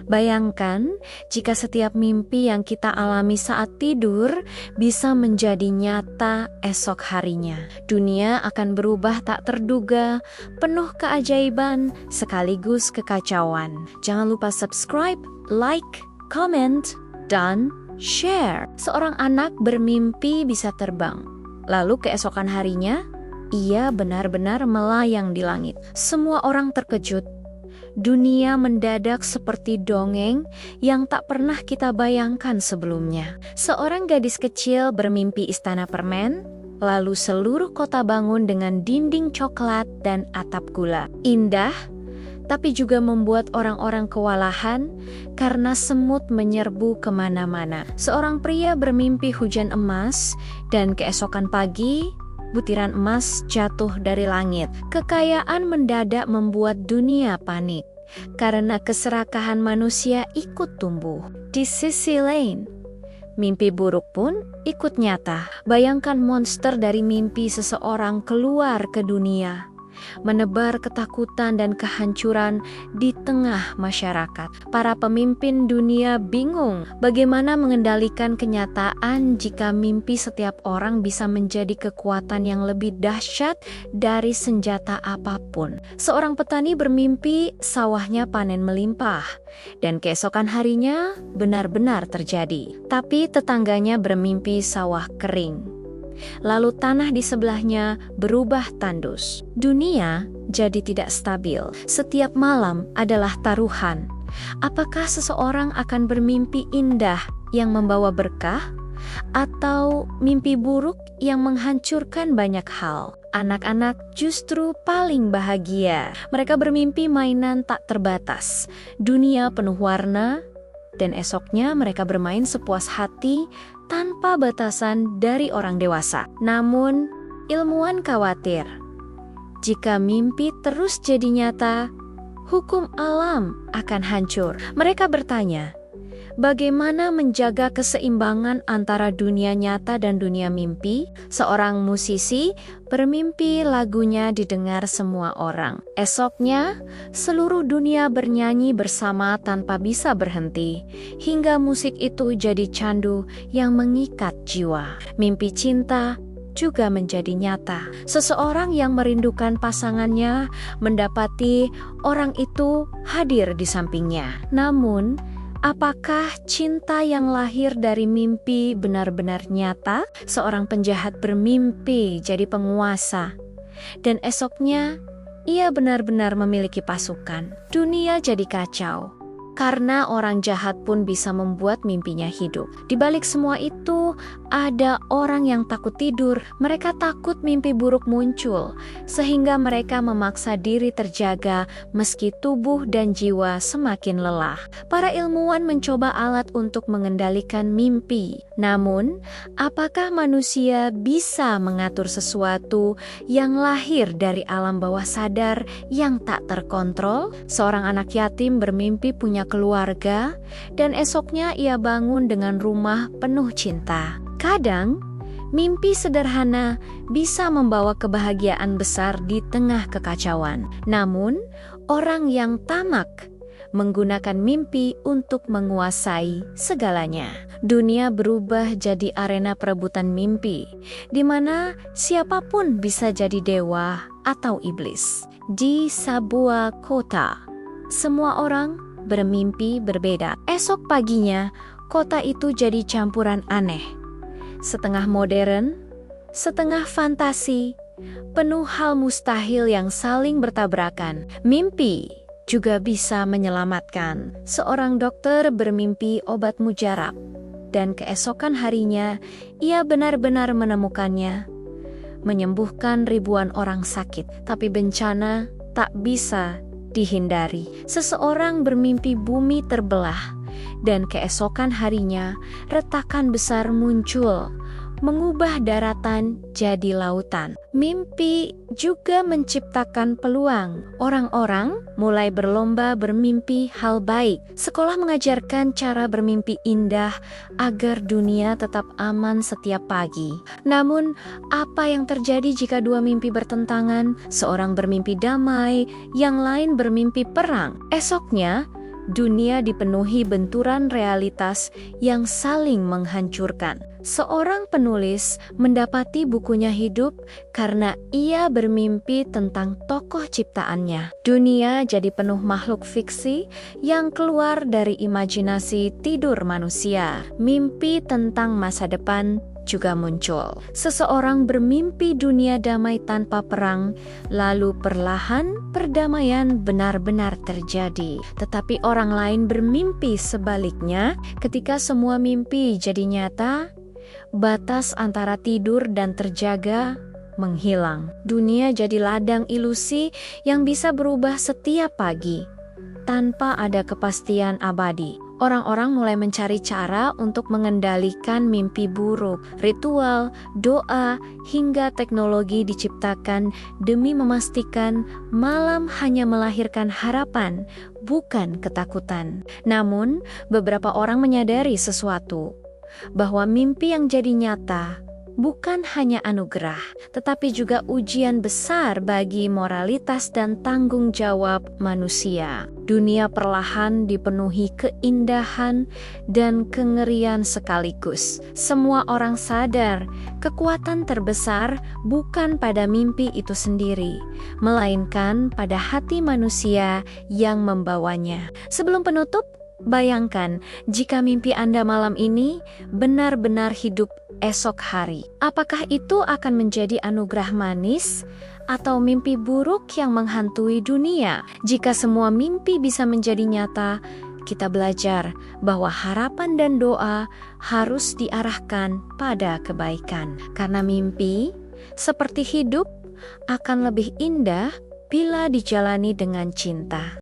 Bayangkan jika setiap mimpi yang kita alami saat tidur bisa menjadi nyata esok harinya. Dunia akan berubah tak terduga, penuh keajaiban sekaligus kekacauan. Jangan lupa subscribe, like, comment, dan share. Seorang anak bermimpi bisa terbang. Lalu keesokan harinya, ia benar-benar melayang di langit. Semua orang terkejut. Dunia mendadak seperti dongeng yang tak pernah kita bayangkan sebelumnya. Seorang gadis kecil bermimpi istana permen, lalu seluruh kota bangun dengan dinding coklat dan atap gula. Indah, tapi juga membuat orang-orang kewalahan karena semut menyerbu kemana-mana. Seorang pria bermimpi hujan emas, dan keesokan pagi, butiran emas jatuh dari langit. Kekayaan mendadak membuat dunia panik, karena keserakahan manusia ikut tumbuh. Di sisi lain, mimpi buruk pun ikut nyata. Bayangkan monster dari mimpi seseorang keluar ke dunia, menebar ketakutan dan kehancuran di tengah masyarakat. Para pemimpin dunia bingung bagaimana mengendalikan kenyataan jika mimpi setiap orang bisa menjadi kekuatan yang lebih dahsyat dari senjata apapun. Seorang petani bermimpi sawahnya panen melimpah, dan keesokan harinya benar-benar terjadi. Tapi tetangganya bermimpi sawah kering. Lalu tanah di sebelahnya berubah tandus. Dunia jadi tidak stabil. Setiap malam adalah taruhan. Apakah seseorang akan bermimpi indah yang membawa berkah, atau mimpi buruk yang menghancurkan banyak hal? Anak-anak justru paling bahagia. Mereka bermimpi mainan tak terbatas, dunia penuh warna, dan esoknya mereka bermain sepuas hati tanpa batasan dari orang dewasa. Namun, ilmuwan khawatir, jika mimpi terus jadi nyata, hukum alam akan hancur. Mereka bertanya, bagaimana menjaga keseimbangan antara dunia nyata dan dunia mimpi? Seorang musisi bermimpi lagunya didengar semua orang. Esoknya, seluruh dunia bernyanyi bersama tanpa bisa berhenti, hingga musik itu jadi candu yang mengikat jiwa. Mimpi cinta juga menjadi nyata. Seseorang yang merindukan pasangannya mendapati orang itu hadir di sampingnya. Namun, apakah cinta yang lahir dari mimpi benar-benar nyata? Seorang penjahat bermimpi jadi penguasa, dan esoknya ia benar-benar memiliki pasukan. Dunia jadi kacau, karena orang jahat pun bisa membuat mimpinya hidup. Di balik semua itu, ada orang yang takut tidur. Mereka takut mimpi buruk muncul, sehingga mereka memaksa diri terjaga meski tubuh dan jiwa semakin lelah. Para ilmuwan mencoba alat untuk mengendalikan mimpi. Namun, apakah manusia bisa mengatur sesuatu yang lahir dari alam bawah sadar yang tak terkontrol? Seorang anak yatim bermimpi punya keluarga, dan esoknya ia bangun dengan rumah penuh cinta. Kadang, mimpi sederhana bisa membawa kebahagiaan besar di tengah kekacauan. Namun, orang yang tamak menggunakan mimpi untuk menguasai segalanya. Dunia berubah jadi arena perebutan mimpi, di mana siapapun bisa jadi dewa atau iblis. Di sebuah kota, semua orang bermimpi berbeda. Esok paginya, kota itu jadi campuran aneh. Setengah modern, setengah fantasi, penuh hal mustahil yang saling bertabrakan. Mimpi juga bisa menyelamatkan. Seorang dokter bermimpi obat mujarab, dan keesokan harinya ia benar-benar menemukannya, menyembuhkan ribuan orang sakit. Tapi bencana tak bisa dihindari. Seseorang bermimpi bumi terbelah, dan keesokan harinya retakan besar muncul, mengubah daratan jadi lautan. Mimpi juga menciptakan peluang. Orang-orang mulai berlomba bermimpi hal baik. Sekolah mengajarkan cara bermimpi indah agar dunia tetap aman setiap pagi. Namun, apa yang terjadi jika dua mimpi bertentangan? Seorang bermimpi damai, yang lain bermimpi perang. Esoknya, dunia dipenuhi benturan realitas yang saling menghancurkan. Seorang penulis mendapati bukunya hidup karena ia bermimpi tentang tokoh ciptaannya. Dunia jadi penuh makhluk fiksi yang keluar dari imajinasi tidur manusia. Mimpi tentang masa depan juga muncul. Seseorang bermimpi dunia damai tanpa perang, lalu perlahan perdamaian benar-benar terjadi. Tetapi orang lain bermimpi sebaliknya. Ketika semua mimpi jadi nyata, batas antara tidur dan terjaga menghilang. Dunia jadi ladang ilusi yang bisa berubah setiap pagi tanpa ada kepastian abadi. Orang-orang mulai mencari cara untuk mengendalikan mimpi buruk. Ritual, doa, hingga teknologi diciptakan demi memastikan malam hanya melahirkan harapan, bukan ketakutan. Namun, beberapa orang menyadari sesuatu, bahwa mimpi yang jadi nyata bukan hanya anugerah, tetapi juga ujian besar bagi moralitas dan tanggung jawab manusia. Dunia perlahan dipenuhi keindahan dan kengerian sekaligus. Semua orang sadar, kekuatan terbesar bukan pada mimpi itu sendiri, melainkan pada hati manusia yang membawanya. Sebelum penutup, bayangkan jika mimpi Anda malam ini benar-benar hidup esok hari. Apakah itu akan menjadi anugerah manis atau mimpi buruk yang menghantui dunia? Jika semua mimpi bisa menjadi nyata, kita belajar bahwa harapan dan doa harus diarahkan pada kebaikan. Karena mimpi, seperti hidup, akan lebih indah bila dijalani dengan cinta.